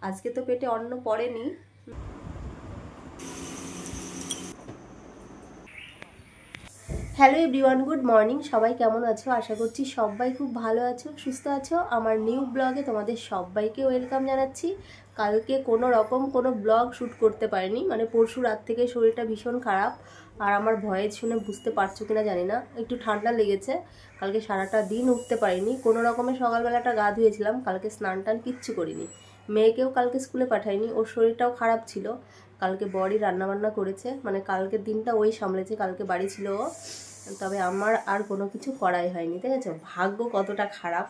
আজকে তো পেটে অন্ন পড়েনি। Hello everyone, good morning. সবাই কেমন আছো? আশা করছি সবাই খুব ভালো আছো, সুস্থ আছো। আমার নিউ ব্লগে তোমাদের সবাইকে ওয়েলকাম জানাচ্ছি। কালকে কোনো রকম কোনো ব্লগ শ্যুট করতে পারিনি, মানে পরশু রাত থেকে শরীরটা ভীষণ খারাপ। আর আমার ভয়েস শুনে বুঝতে পারছো কিনা জানি না, একটু ঠান্ডা লেগেছে। কালকে সারাটা দিন উঠতে পারিনি, কোনো রকমের সকালবেলাটা গা ধুয়েছিলাম, কালকে স্নান টান কিচ্ছু করিনি। মেয়েকেও কালকে স্কুলে পাঠাইনি, ওর শরীরটাও খারাপ ছিল। কালকে বড়ই রান্নাবান্না করেছে, মানে কালকের দিনটা ওই সামলেছে, কালকে বাড়ি ছিল ও। তবে আমার আর কোনো কিছু করাই হয়নি, ঠিক আছে? ভাগ্য কতটা খারাপ,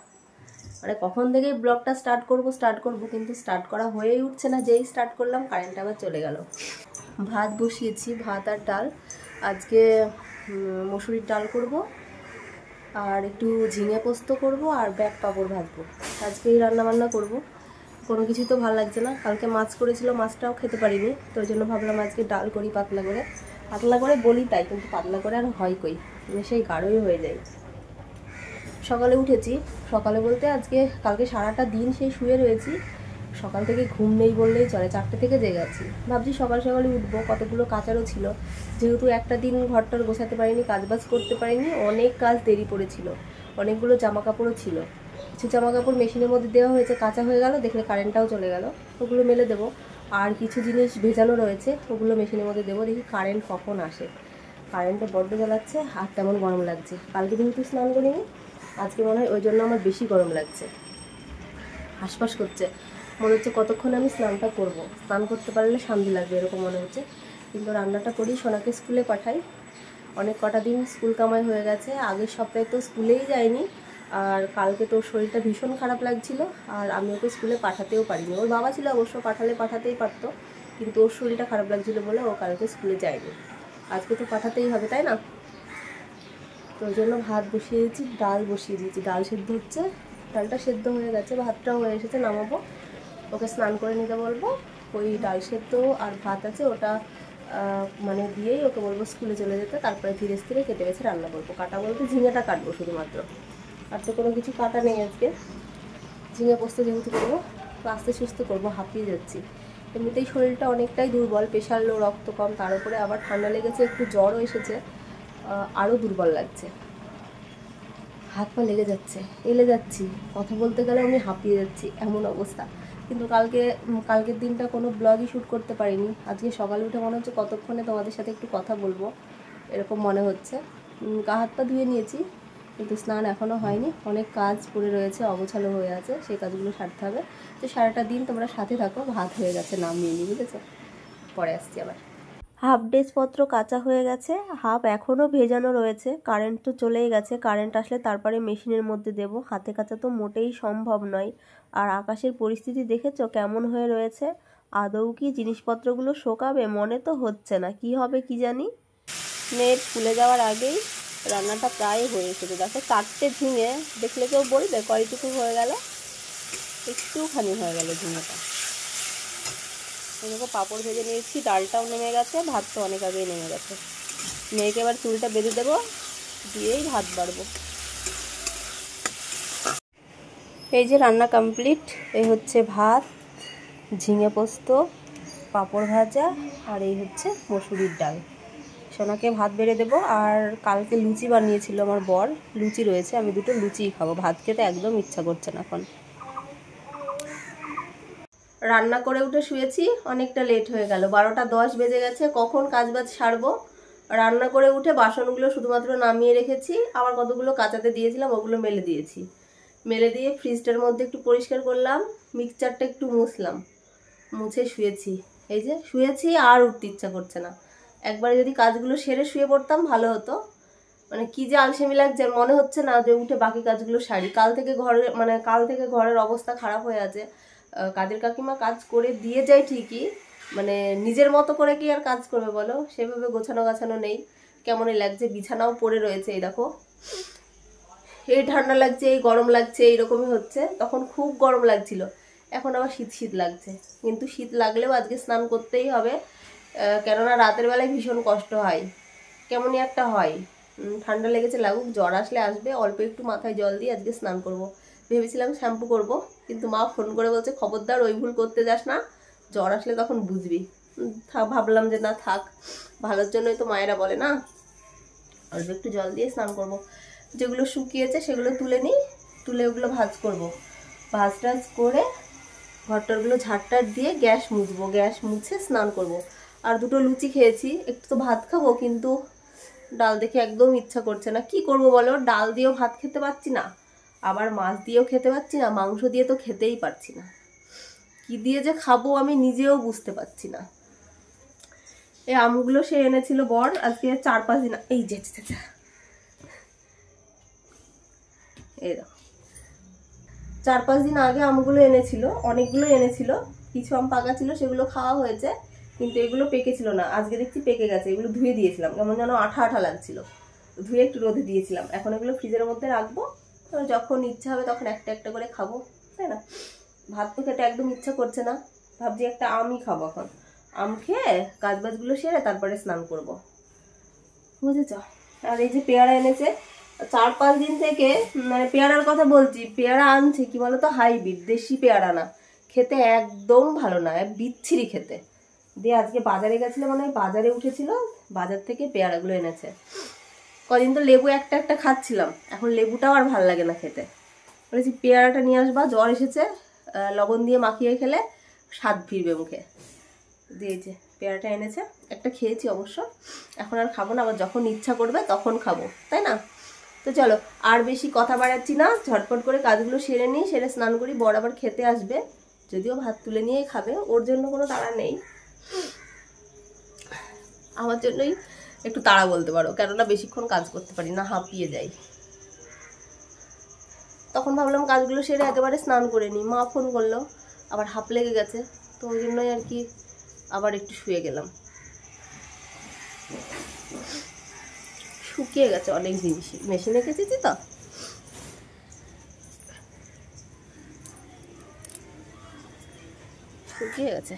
মানে কখন থেকে ব্লগটা স্টার্ট করব কিন্তু স্টার্ট করা হয়েই উঠছে না। যেই স্টার্ট করলাম কারেন্ট আবার চলে গেল। ভাত বসিয়েছি, ভাত আর ডাল। আজকে মসুরির ডাল করব, আর একটু ঝিঙে পোস্ত করব, আর ব্যাক পাঁপড় ভাজবো। আজকেই রান্নাবান্না করব। কোনো কিছুই তো ভালো লাগছে না। কালকে মাছ করেছিল, মাছটাও খেতে পারিনি, তো ওই জন্য ভাবলাম আজকে ডাল করি পাতলা করে। পাতলা করে বলি তাই, কিন্তু পাতলা করে আর হয় কই, সেই গাঢ়ই হয়ে যায়। সকালে উঠেছি, সকালে বলতে আজকে কালকে সারাটা দিন সেই শুয়ে রয়েছি। সকাল থেকে ঘুম নেই বললেই চলে, 4টে থেকে জেগে আছি। ভাবছি সকাল সকালে উঠবো, কতগুলো কাচারও ছিল। যেহেতু একটা দিন ঘরটার গোছাতে পারিনি, কাজবাজ করতে পারিনি, অনেক কাজ দেরি পড়েছিল। অনেকগুলো জামা কাপড়ও ছিল, কিছু জামা কাপড় মেশিনের মধ্যে দেওয়া হয়েছে, কাঁচা হয়ে গেল, দেখলে কারেন্টটাও চলে গেল। ওগুলো মেলে দেবো। আর কিছু জিনিস ভেজানো রয়েছে, ওগুলো মেশিনের মধ্যে দেবো। দেখি কারেন্ট কখন আসে। কারেন্টে বড্ড জ্বালাচ্ছে, আর তেমন গরম লাগছে। কালকে যেহেতু স্নান করিনি, আজকে মনে হয় ওই জন্য আমার বেশি গরম লাগছে। হাঁসফাঁস করছে, মনে হচ্ছে কতক্ষণ আমি স্নানটা করব। স্নান করতে পারলে শান্তি লাগবে এরকম মনে হচ্ছে। কিন্তু রান্নাটা করি, সোনাকে স্কুলে পাঠাই। অনেক কটা দিন স্কুল কামাই হয়ে গেছে, আগের সপ্তাহে তো স্কুলেই যায়নি। আর কালকে তোর শরীরটা ভীষণ খারাপ লাগছিল, আর আমি ওকে স্কুলে পাঠাতেও পারিনি। ওর বাবা ছিল অবশ্য, পাঠাতেই পারতো, কিন্তু ওর শরীরটা খারাপ লাগছিলো বলে ও কালকে স্কুলে যায়নি। আজকে তো পাঠাতেই হবে, তাই না? তো ওই জন্য ভাত বসিয়ে দিয়েছি, ডাল বসিয়ে দিয়েছি, ডাল সেদ্ধ হচ্ছে। ডালটা সেদ্ধ হয়ে গেছে, ভাতটাও হয়ে এসেছে, নামাবো। ওকে স্নান করে নিতে বলবো। ওই ডাল সেদ্ধ আর ভাত আছে, ওটা মানে দিয়েই ওকে বলবো স্কুলে চলে যেতে। তারপরে ধীরে ধীরে কেটে বেছে রান্না করবো। কাটা বলতে ঝিঙেটা কাটবো শুধুমাত্র, আর তো কোনো কিছু কাটা নেই আজকে। ঝিঙে পোস্ত যেহেতু করবো, তো আস্তে সুস্থ করবো, হাঁপিয়ে যাচ্ছি। এমনিতেই শরীরটা অনেকটাই দুর্বল, প্রেশার লো, রক্ত কম, তার উপরে আবার ঠান্ডা লেগেছে, একটু জ্বরও এসেছে, আরও দুর্বল লাগছে। হাত পা লেগে যাচ্ছে, এলে যাচ্ছি, কথা বলতে গেলে আমি হাঁপিয়ে যাচ্ছি, এমন অবস্থা। কিন্তু কালকের দিনটা কোনো ব্লগই শ্যুট করতে পারিনি। আজকে সকালে উঠে মনে হচ্ছে কতক্ষণে তোমাদের সাথে একটু কথা বলবো, এরকম মনে হচ্ছে। গা হাত পা ধুয়ে নিয়েছি, কিন্তু স্নান এখনও হয়নি। অনেক কাজ পড়ে রয়েছে, অগোছালো হয়ে আছে, সেই কাজগুলো সারতে হবে। তো সারাটা দিন তোমরা সাথে থাকো। ভাত হয়ে গেছে, নামিয়ে নিই, বুঝেছো? পরে আসছি আবার। হাফ ড্রেসপত্র কাঁচা হয়ে গেছে, হাফ এখনও ভেজানো রয়েছে। কারেন্ট তো চলেই গেছে, কারেন্ট আসলে তারপরে মেশিনের মধ্যে দেব। হাতে কাচা তো মোটেই সম্ভব নয়। আর আকাশের পরিস্থিতি দেখেছো কেমন হয়ে রয়েছে? আদৌ কি জিনিসপত্রগুলো শোকাবে? মনে তো হচ্ছে না, কি হবে কি জানি। মেয়ের স্কুলে যাওয়ার আগেই রান্নাটা প্রায় হয়ে এসেছে। দেখো 4টে ঝিঙে, দেখলে কেউ বলবে কয়টুকু হয়ে গেল? একটুখানি হয়ে গেল ঝিঙেটা। দেখো পাঁপড় ভেজে নিয়েছি, ডালটাও নেমে গেছে, ভাত তো অনেক আগেই নেমে গেছে। মেয়েকে এবার চুলটা বেঁধে দেবো, দিয়েই ভাত বাড়বো। এই যে রান্না কমপ্লিট। এই হচ্ছে ভাত, ঝিঙে পোস্ত, পাঁপড় ভাজা, আর এই হচ্ছে মসুরির ডাল। সোনাকে ভাত বেড়ে দেবো। আর কালকে লুচি বানিয়েছিল আমার বর, লুচি রয়েছে, আমি দুটো লুচিই খাবো। ভাত খেতে একদম ইচ্ছা করছে না এখন। রান্না করে উঠে শুয়েছি, অনেকটা লেট হয়ে গেল, 12টা 10 বেজে গেছে। কখন কাজবাজ সারবো? রান্না করে উঠে বাসনগুলো শুধুমাত্র নামিয়ে রেখেছি, আবার কতগুলো কাচাতে দিয়েছিলাম ওগুলো মেলে দিয়েছি। মেলে দিয়ে ফ্রিজটার মধ্যে একটু পরিষ্কার করলাম, মিক্সচারটা একটু মুছলাম, মুছে শুয়েছি। এই যে শুয়েছি, আর উঠতে ইচ্ছা করছে না। একবারে যদি কাজগুলো সেরে শুয়ে পড়তাম ভালো হতো। মানে কি যে আলসেমি লাগছে, মনে হচ্ছে না যে উঠে বাকি কাজগুলো সারি। কাল থেকে ঘরের অবস্থা খারাপ হয়ে আছে। কাজের কাকিমা কাজ করে দিয়ে যায় ঠিকই, মানে নিজের মতো করে কি আর কাজ করবে বলো? সেভাবে গোছানো গাছানো নেই, কেমনই লাগছে। বিছানাও পড়ে রয়েছে, এই দেখো। এই ঠান্ডা লাগছে, এই গরম লাগছে, এইরকমই হচ্ছে। তখন খুব গরম লাগছিল, এখন আবার শীত শীত লাগছে। কিন্তু শীত লাগলেও আজকে স্নান করতেই হবে, কেননা রাতের বেলায় ভীষণ কষ্ট হয়, কেমনই একটা হয়। ঠান্ডা লেগেছে লাগুক, জ্বর আসলে আসবে, অল্প একটু মাথায় জল দিয়ে আজকে স্নান করব। ভেবেছিলাম শ্যাম্পু করব, কিন্তু মা ফোন করে বলছে খবরদার ওই ভুল করতে যাস না, জ্বর আসলে তখন বুঝবি। ভাবলাম যে না থাক, ভালোর জন্যই তো মায়েরা বলে না। অল্প একটু জল দিয়ে স্নান করব। যেগুলো শুকিয়েছে সেগুলো তুলে নিই, তুলে ওগুলো ভাজ করব। ভাজ টাজ করে ঘরটারগুলো ঝাড়টার দিয়ে গ্যাস মুছবো, গ্যাস মুছে স্নান করব। আর দুটো লুচি খেয়েছি, একটু তো ভাত খাবো, কিন্তু ডাল দেখে একদম ইচ্ছা করছে না। কি করব বলো, ডাল দিয়েও ভাত খেতে পারছি না, আবার মাছ দিয়েও খেতে পারছি না, মাংস দিয়ে তো খেতেই পারছি না। কি দিয়ে যে খাবো আমি নিজেও বুঝতে পারছি না। এই আমগুলো সে এনেছিল বর আজকে 4-5 দিন, এই যে এই দেখো 4-5 দিন আগে আমগুলো এনেছিল, অনেকগুলো এনেছিল। কিছু আম পাকা ছিল, সেগুলো খাওয়া হয়েছে, কিন্তু এগুলো পেকেছিল না। আজকে দেখছি পেকে গেছে। এগুলো ধুয়ে দিয়েছিলাম, কেমন যেন আঠা আঠা লাগছিল, ধুয়ে একটু রোদে দিয়েছিলাম। এখন এগুলো ফ্রিজের মধ্যে রাখবো, যখন ইচ্ছা হবে তখন একটা একটা করে খাবো, তাই না? ভাত তো খেতে একদম ইচ্ছা করছে না, ভাবছি একটা আমই খাবো। এখন আম খেয়ে কাজবাজগুলো সেরে তারপরে স্নান করব, বুঝেছ? আর এই যে পেয়ারা এনেছে 4-5 দিন থেকে, মানে পেয়ারার কথা বলছি, পেয়ারা আনছে কি বলতো, হাইব্রিড, দেশি পেয়ারা না, খেতে একদম ভালো না, বিচ্ছিরি খেতে। দিয়ে আজকে বাজারে গেছিল, মানে বাজারে উঠেছিল, বাজার থেকে পেয়ারাগুলো এনেছে। কদিন তো লেবু একটা একটা খাচ্ছিলাম, এখন লেবুটাও আর ভালো লাগে না খেতে। বলেছি পেয়ারাটা নিয়ে আসবা, জ্বর এসেছে, লবণ দিয়ে মাখিয়ে খেলে স্বাদ ফিরবে মুখে। দিয়েছে, পেয়ারাটা এনেছে, একটা খেয়েছি অবশ্য, এখন আর খাবো না, আবার যখন ইচ্ছা করবে তখন খাবো, তাই না? তো চলো আর বেশি কথা বাড়াচ্ছি না, ঝটপট করে কাজগুলো সেরে নিই, সেরে স্নান করি। বর আবার খেতে আসবে, যদিও ভাত তুলে নিয়েই খাবে, ওর জন্য কোনো তাড়া নেই, আমার জন্যই একটু তাড়া বলতে পারো, কেননা বেশিক্ষণ কাজ করতে পারি না, হাঁপিয়ে যাই। তখন ভাবলাম কাজগুলো সেরে একেবারে স্নান করে নিই, মা ফোন করলো, আবার হাঁপ লেগে গেছে, তো ওই জন্যই আর কি আবার একটু শুয়ে গেলাম। শুকিয়ে গেছে অনেক জিনিসই, মেশিনে কেচেছি তো। শুকিয়ে গেছে।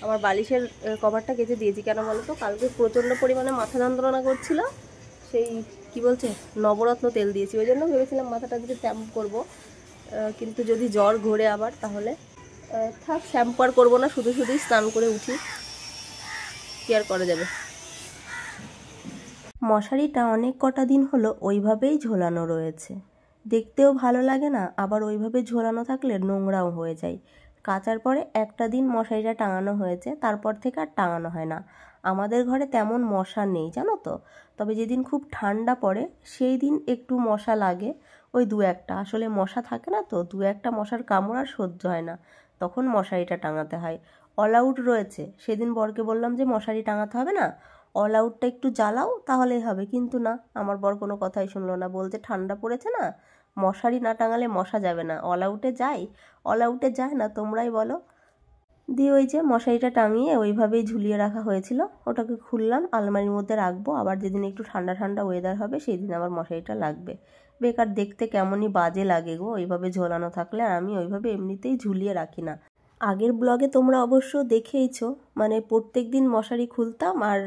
আমার বালিশের কভারটা কেচে দিয়েছি, কেন বলো তো, কালকে প্রচণ্ড পরিমাণে মাথা যন্ত্রণা করছিল, সেই কি বলছে নবরত্ন তেল দিয়েছি, ওই জন্য ভেবেছিলাম মাথাটা দিয়ে শ্যাম্পু করবো, কিন্তু যদি জ্বর ঘোরে আবার, তাহলে থাক, শ্যাম্পু আর করবো না, শুধু শুধুই স্নান করে উঠি, কি আর করা যাবে। মশারিটা অনেক কটা দিন হলো ওইভাবেই ঝোলানো রয়েছে, দেখতেও ভালো লাগে না, আবার ওইভাবে ঝোলানো থাকলে নোংরাও হয়ে যায়। কাচার পরে একটা দিন মশারিটা টাঙানো হয়েছে, তারপর থেকে আর টাঙানো হয় না। আমাদের ঘরে তেমন মশা নেই জানো তো, তবে যেদিন খুব ঠান্ডা পড়ে সেই দিন একটু মশা লাগে, ওই 2-1টা, আসলে মশা থাকে না তো, 2-1টা মশার কামড় আর সহ্য হয় না, তখন মশারিটা টাঙাতে হয়। অল আউট রয়েছে, সেদিন বরকে বললাম যে মশারি টাঙাতে হবে না, অল আউটটা একটু জ্বালাও তাহলেই হবে, কিন্তু না, আমার বর কোনো কথাই শুনলো না, বলতে ঠান্ডা পড়েছে না, মশারি না টাঙালে মশা যাবে না, অল আউটে যায়, অল আউটে যায় না, তোমরাই বলো। দিয়ে ওই যে মশারিটা টাঙিয়ে ওইভাবেই ঝুলিয়ে রাখা হয়েছিল, ওটাকে খুললাম, আলমারির মধ্যে রাখবো, আবার যেদিন একটু ঠান্ডা ঠান্ডা ওয়েদার হবে সেই দিন আবার মশারিটা লাগবে। বেকার দেখতে কেমনই বাজে লাগে গো ওইভাবে ঝোলানো থাকলে, আর আমি ওইভাবে এমনিতেই ঝুলিয়ে রাখি না। আগের ব্লগে তোমরা অবশ্য দেখেইছো, মানে প্রত্যেক দিন মশারি খুলতাম আর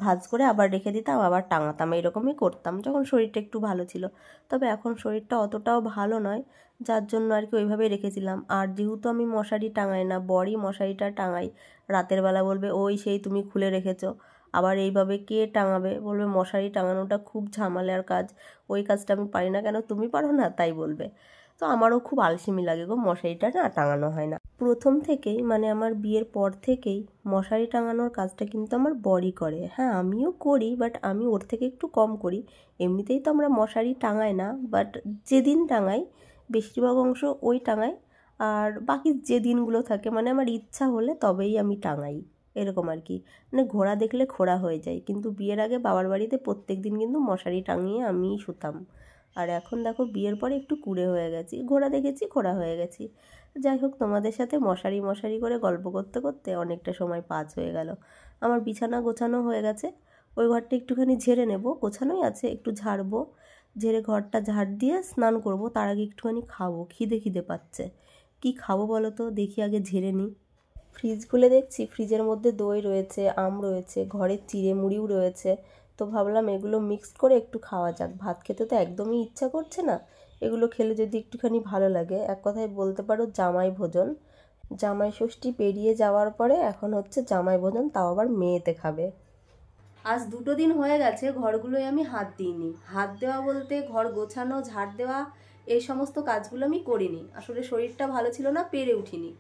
ভাঁজ করে আবার রেখে দিতাম, আবার টাঙাতাম, এরকমই করতাম যখন শরীরটা একটু ভালো ছিল। তবে এখন শরীরটা অতটাও ভালো নয়, যার জন্য আর কি ওইভাবেই রেখেছিলাম। আর যেহেতু আমি মশারি টাঙাই না, বরই মশারিটা টাঙাই, রাতের বেলা বলবে ওই সেই তুমি খুলে রেখেছো, আবার এইভাবে কে টাঙাবে, বলবে মশারি টাঙানোটা খুব ঝামেলার কাজ, ওই কাজটা আমি পারি না, কেন তুমি পারো না, তাই বলবে। তো আমারও খুব আলসেমি লাগে গো, মশারিটা না টাঙানো হয় না। প্রথম থেকেই, মানে আমার বিয়ের পর থেকেই মশারি টাঙানোর কাজটা কিন্তু আমার বরই করে। হ্যাঁ আমিও করি, বাট আমি ওর থেকে একটু কম করি। এমনিতেই তো আমরা মশারি টাঙাই না, বাট যেদিন টাঙাই বেশিরভাগ অংশ ওই টাঙাই, আর বাকি যে দিনগুলো থাকে মানে আমার ইচ্ছা হলে তবেই আমি টাঙাই, এরকম আর কি। মানে ঘোড়া দেখলে খোড়া হয়ে যায়, কিন্তু বিয়ের আগে বাবার বাড়িতে প্রত্যেক দিন কিন্তু মশারি টাঙিয়ে আমিই শুতাম। আর এখন দেখো বিয়ের পরে একটু কুঁড়ে হয়ে গেছি, ঘোড়া দেখেছি খোড়া হয়ে গেছি। যাই হোক, তোমাদের সাথে মশারি মশারি করে গল্প করতে করতে অনেকটা সময় পার হয়ে গেল। আমার বিছানা গোছানো হয়ে গেছে, ওই ঘরটা একটুখানি ঝেড়ে নেব, গোছানোই আছে, একটু ঝাড়বো, ঝেড়ে ঘরটা ঝাড় দিয়ে স্নান করব, তার আগে একটুখানি খাবো, খিদে খিদে পাচ্ছে। কি খাবো বলো তো, দেখি আগে ঝেড়ে নিই। ফ্রিজ খুলে দেখছি ফ্রিজের মধ্যে দই রয়েছে, আম রয়েছে, ঘরের চিড়ে মুড়িও রয়েছে, তো ভাবলাম এগুলো মিক্সড করে একটু খাওয়া যাক। ভাত খেতে তো একদমই ইচ্ছা করছে না, এগুলো খেলে যদি একটুখানি ভালো লাগে। এক কথায় বলতে পারো জামাই ভোজন। জামাই ষষ্ঠী পেরিয়ে যাওয়ার পরে এখন হচ্ছে জামাই ভোজন, তাও আবার মেয়েতে খাবে। আজ 2 দিন হয়ে গেছে ঘরগুলোয় আমি হাত দিইনি। হাত দেওয়া বলতে ঘর গোছানো, ঝাড় দেওয়া, এই সমস্ত কাজগুলো আমি করিনি। আসলে শরীরটা ভালো ছিল না, পেরে উঠিনি।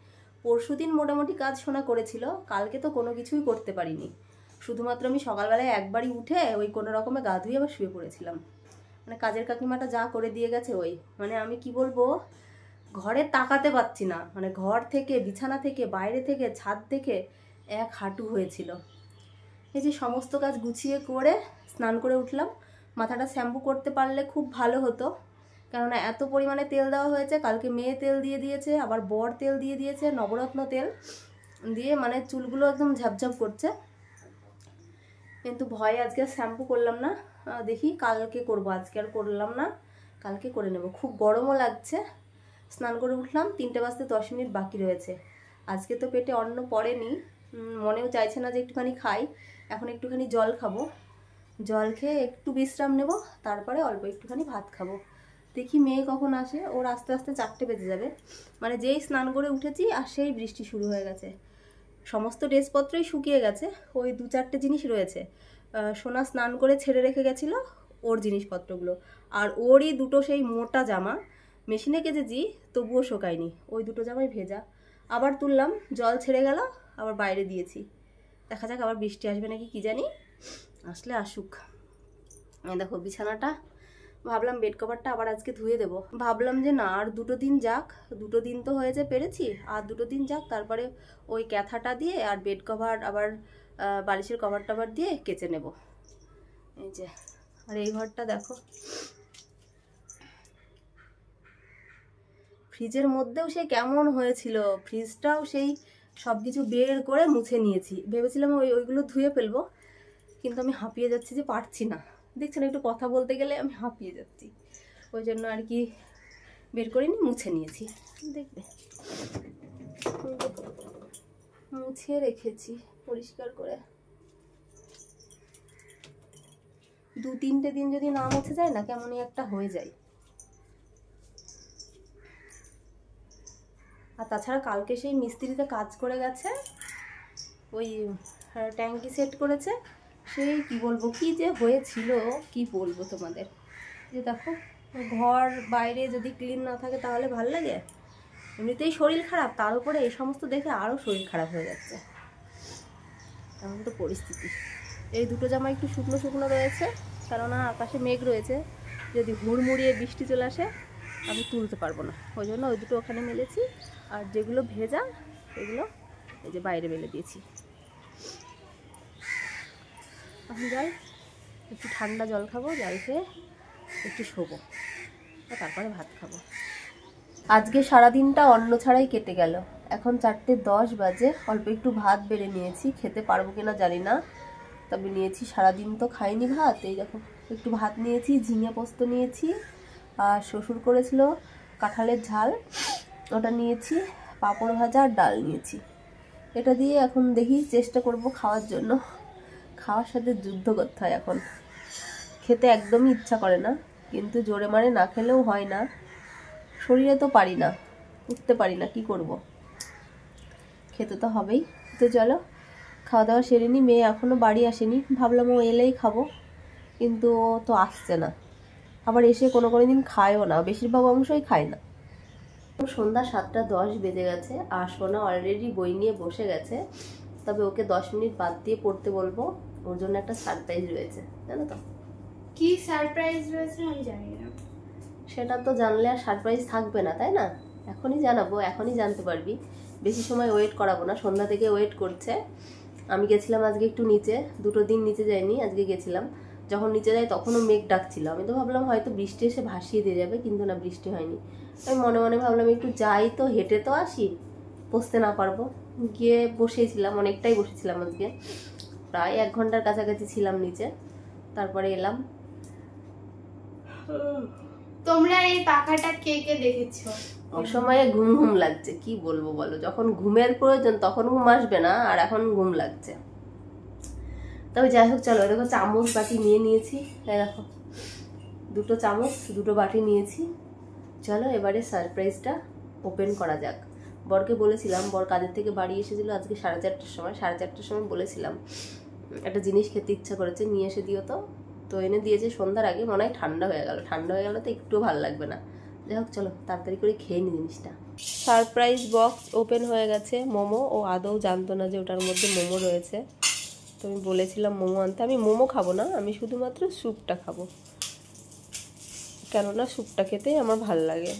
পরশুদিন মোটামুটি কাজ শোনা করেছিল, কালকে তো কোনো কিছুই করতে পারিনি। শুধুমাত্র আমি সকালবেলায় একবারই উঠে ওই কোনো রকমে গা ধুয়ে আবার শুয়ে পড়েছিলাম। মানে কাজের কাকিমাটা যা করে দিয়ে গেছে ওই, মানে আমি কি বলবো, ঘরে তাকাতে পারছি না। মানে ঘর থেকে, বিছানা থেকে, বাইরে থেকে, ছাদ থেকে এক হাঁটু হয়েছিল। এই যে সমস্ত কাজ গুছিয়ে করে স্নান করে উঠলাম। মাথাটা শ্যাম্পু করতে পারলে খুব ভালো হতো, কেননা এত পরিমাণে তেল দেওয়া হয়েছে। কালকে মেয়ে তেল দিয়ে দিয়েছে, আবার বর তেল দিয়ে দিয়েছে, নবরত্ন তেল দিয়ে মানে চুলগুলো একদম ঝাপঝাপ করছে। কিন্তু ভয়ে আজকে শ্যাম্পু করলাম না, দেখি কালকে করব। আজকে আর করলাম না, কালকে করে নেব। খুব গরমও লাগছে। স্নান করে উঠলাম, 3টে বাজতে 10 মিনিট বাকি রয়েছে। আজকে তো পেটে অন্ন পড়েনি, মনেও চাইছে না যে একটুখানি খাই। এখন একটুখানি জল খাবো, জল খেয়ে একটু বিশ্রাম নেব, তারপরে অল্প একটুখানি ভাত খাবো। দেখি মেয়ে কখন আসে। ওর আস্তে আস্তে 4টে বেজে যাবে। মানে যেই স্নান করে উঠেছি আর সেই বৃষ্টি শুরু হয়ে গেছে। সমস্ত ড্রেসপত্রই শুকিয়ে গেছে, ওই 2-4টে জিনিস রয়েছে। সোনা স্নান করে ছেড়ে রেখে গেছিলো ওর জিনিসপত্রগুলো, আর ওরই 2টো সেই মোটা জামা মেশিনে কেচেছি, তবুও শোকায়নি। ওই 2টো জামাই ভেজা। আবার তুললাম, জল ছেড়ে গেল, আবার বাইরে দিয়েছি। দেখা যাক আবার বৃষ্টি আসবে নাকি, কি জানি। আসলে আসুক। দেখো বিছানাটা, ভাবলাম বেড কভারটা আবার আজকে ধুয়ে দেবো। ভাবলাম যে না, আর 2টো দিন যাক। 2টো দিন তো হয়েছে পেরেছি, আর 2টো দিন যাক, তারপরে ওই ক্যাথাটা দিয়ে আর বেড কভার, আবার বালিশের কভার টভার দিয়ে কেচে নেব। এই যে, আর এই ঘরটা দেখো, ফ্রিজের মধ্যেও সে কেমন হয়েছিল। ফ্রিজটাও সেই সব কিছু বের করে মুছে নিয়েছি। ভেবেছিলাম ওইগুলো ধুয়ে ফেলবো, কিন্তু আমি হাঁপিয়ে যাচ্ছি যে পারছি না। দেখছেন, একটু কথা বলতে গেলে আমি হাঁপিয়ে যাচ্ছি, ওই জন্য আর কি বের করিনি, মুছে নিয়েছি। দেখবে মুছে রেখেছি পরিষ্কার করে। 2-3টে দিন যদি না মুছে যায় না, কেমনই একটা হয়ে যায়। আর তাছাড়া কালকে সেই মিস্ত্রিতে কাজ করে গেছে, ওই ট্যাঙ্কি সেট করেছে। সেই কি বলবো, কি যে হয়েছিল কি বলবো তোমাদের। যে দেখো, ঘর বাইরে যদি ক্লিন না থাকে তাহলে ভালো লাগে? এমনিতেই শরীর খারাপ, তার উপরে এই সমস্ত দেখে আরও শরীর খারাপ হয়ে যাচ্ছে। এমন তো পরিস্থিতি। এই 2টো জামা একটু শুকনো শুকনো রয়েছে, কেননা আকাশে মেঘ রয়েছে। যদি হুড়মুড়িয়ে বৃষ্টি চলে আসে আমি তুলতে পারবো না, ওই জন্য ওই 2টো ওখানে মেলেছি। আর যেগুলো ভেজা এগুলো এই যে বাইরে মেলে দিয়েছি। আমি যাই, একটু ঠান্ডা জল খাবো, জল খেয়ে একটু শোবো, তারপরে ভাত খাবো। আজকে সারাদিনটা অন্ন ছাড়াই কেটে গেল। এখন 4:10 বাজে। অল্প একটু ভাত বেড়ে নিয়েছি, খেতে পারবো কিনা জানি না, তবে নিয়েছি। সারাদিন তো খাইনি ভাত। এই দেখো, একটু ভাত নিয়েছি, ঝিঙে পোস্ত নিয়েছি, আর শ্বশুর করেছিল কাঁঠালের ঝাল, ওটা নিয়েছি, পাঁপড় ভাজা আর ডাল নিয়েছি। এটা দিয়ে এখন দেখি চেষ্টা করব খাওয়ার জন্য। খাওয়ার সাথে যুদ্ধ করতে হয় এখন। খেতে একদমই ইচ্ছা করে না, কিন্তু জোরে মারে না খেলেও হয় না। শরীরে তো পারি না, উঠতে পারি না, কি করব, খেতে তো হবেই। তো চলো খাওয়া দাওয়া সেরে নি। মেয়ে এখনও বাড়ি আসেনি, ভাবলাম ও এলেই খাবো, কিন্তু ও তো আসছে না। আবার এসে কোনো দিন খায়ও না, বেশিরভাগ অংশই খায় না। সন্ধ্যা 7:10 বেজে গেছে, আর সোনা অলরেডি বই নিয়ে বসে গেছে। তবে ওকে 10 মিনিট বাদ দিয়ে পড়তে বলবো, ওর জন্য একটা সারপ্রাইজ রয়েছে, জানো তো? কি সারপ্রাইজ রয়েছে আমি জানি না। সেটা তো জানলে আর সারপ্রাইজ থাকবে না, তাই না? এখনই জানাবো, এখনই জানতে পারবি। বেশি সময় ওয়েট করাবো না, সন্ধ্যা থেকে ওয়েট করছে। আমি গেছিলাম আজকে একটু নিচে, 2টো দিন নিচে যাইনি, আজকে গেছিলাম। যখন নিচে যাই তখনও মেঘ ডাকছিল। আমি তো ভাবলাম হয়তো বৃষ্টি এসে ভাসিয়ে দিয়ে যাবে, কিন্তু না, বৃষ্টি হয়নি। আমি মনে মনে ভাবলাম একটু যাই তো, হেঁটে তো আসি, বসতে না পারবো। গিয়ে বসেছিলাম, অনেকটাই বসেছিলাম আজকে, প্রায় 1 ঘন্টার কাছাকাছি ছিলাম নিচে, তারপরে এলাম। তোমরা এই পাখাটা কে কে দেখেছো? অসময়ে ঘুম ঘুম লাগছে, কি বলবো বলো। যখন ঘুমের প্রয়োজন তখন ঘুম আসবে না, আর এখন ঘুম লাগছে। তবে যাই হোক চলো, দেখো চামচ বাটি নিয়ে নিয়েছি, দেখো 2টো চামচ 2টো বাটি নিয়েছি। চলো এবারে সারপ্রাইজটা ওপেন করা যাক। বরকে বলেছিলাম, বর কাজের থেকে বাড়ি এসেছিলো আজকে 4:30টার সময়। 4:30টার সময় বলেছিলাম একটা জিনিস খেতে ইচ্ছা করেছে, নিয়ে এসে দিও। তো এনে দিয়েছে সন্ধ্যার আগে। মনে হয় ঠান্ডা হয়ে গেল, ঠান্ডা হয়ে গেলে তো একটু ভালো লাগবে না। যাই হোক চলো তাড়াতাড়ি করে খেয়ে নি জিনিসটা। সারপ্রাইজ বক্স ওপেন হয়ে গেছে। মোমো, ও আদৌ জানতো না যে ওটার মধ্যে মোমো রয়েছে। তো আমি বলেছিলাম মোমো আনতে। আমি মোমো খাবো না, আমি শুধুমাত্র স্যুপটা খাবো, কেননা স্যুপটা খেতেই আমার ভালো লাগে।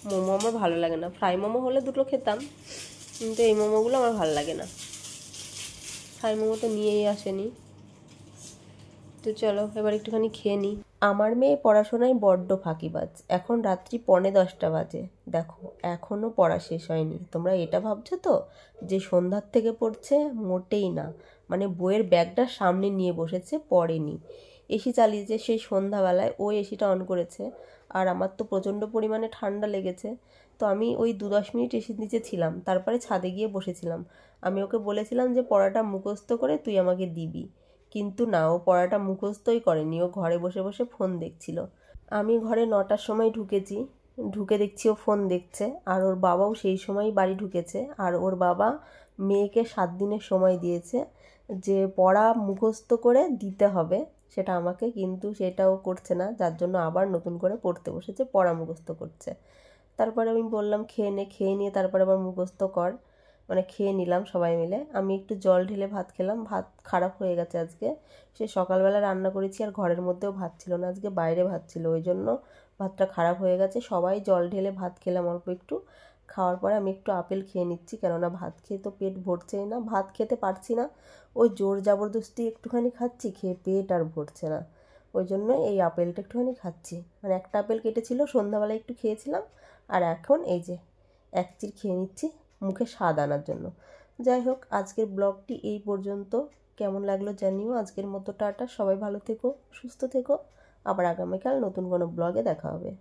মোমো আমার ভালো লাগে না। ফ্রাই মোমো হলে 2টো খেতাম, কিন্তু এই মোমোগুলো আমার ভালো লাগে না। ফ্রাই মোমো তো নিয়েই আসেনি। তো চলো এবার একটুখানি খেয়ে নিই। আমার মেয়ে পড়াশোনায় বড্ড ফাঁকিবাজ। এখন রাত্রি 10:45 বাজে, দেখো এখনও পড়া শেষ হয়নি। তোমরা এটা ভাবছো তো যে সন্ধ্যার থেকে পড়ছে? মোটেই না। মানে বইয়ের ব্যাগটা সামনে নিয়ে বসেছে, পড়েনি। এসি চালিয়েছে সেই সন্ধ্যাবেলায়, ও এসিটা অন করেছে। আর আমার তো প্রচণ্ড পরিমাণে ঠান্ডা লেগেছে। তো আমি ওই 2-10 মিনিট এসির নিচে ছিলাম, তারপরে ছাদে গিয়ে বসেছিলাম। আমি ওকে বলেছিলাম যে পড়াটা মুখস্থ করে তুই আমাকে দিবি, কিন্তু না, ও পড়াটা মুখস্থই করেনি। ও ঘরে বসে বসে ফোন দেখছিল। আমি ঘরে 9টার সময় ঢুকেছি, ঢুকে দেখছি ও ফোন দেখছে। আর ওর বাবাও সেই সময়ই বাড়ি ঢুকেছে। আর ওর বাবা মেয়েকে 7 দিনের সময় দিয়েছে যে পড়া মুখস্থ করে দিতে হবে সেটা আমাকে, কিন্তু সেটাও করছে না, যার জন্য আবার নতুন করে পড়তে বসেছে, পড়া মুখস্থ করছে। তারপরে আমি বললাম খেয়ে নে, খেয়ে নিয়ে তারপরে আবার মুখস্থ কর। মানে খেয়ে নিলাম সবাই মিলে। আমি একটু জল ঢেলে ভাত খেলাম, ভাত খারাপ হয়ে গেছে আজকে। সে সকালবেলা রান্না করেছি আর ঘরের মধ্যেও ভাত ছিল না, আজকে বাইরে ভাত ছিল, ওই জন্য ভাতটা খারাপ হয়ে গেছে। সবাই জল ঢেলে ভাত খেলাম অল্প একটু। খাওয়ার পরে আমি একটু আপেল খেয়ে নিচ্ছি, কেননা ভাত খেয়ে তো পেট ভরছেই না, ভাত খেতে পারছি না। ওই জোর জবরদস্তি একটুখানি খাচ্ছি, খেয়ে পেট আর ভরছে না। ওই জন্য এই আপেলটা একটুখানি খাচ্ছি। মানে একটা আপেল কেটেছিল, সন্ধ্যাবেলায় একটু খেয়েছিলাম, আর এখন এই যে এক চির খেয়ে নিচ্ছি মুখে স্বাদ আনার জন্য। যাই হোক আজকের ব্লগটি এই পর্যন্ত। কেমন লাগলো জানিও। আজকের মতো টাটা, সবাই ভালো থেকো, সুস্থ থেকো। আবার আগামীকাল নতুন কোনো ব্লগে দেখা হবে।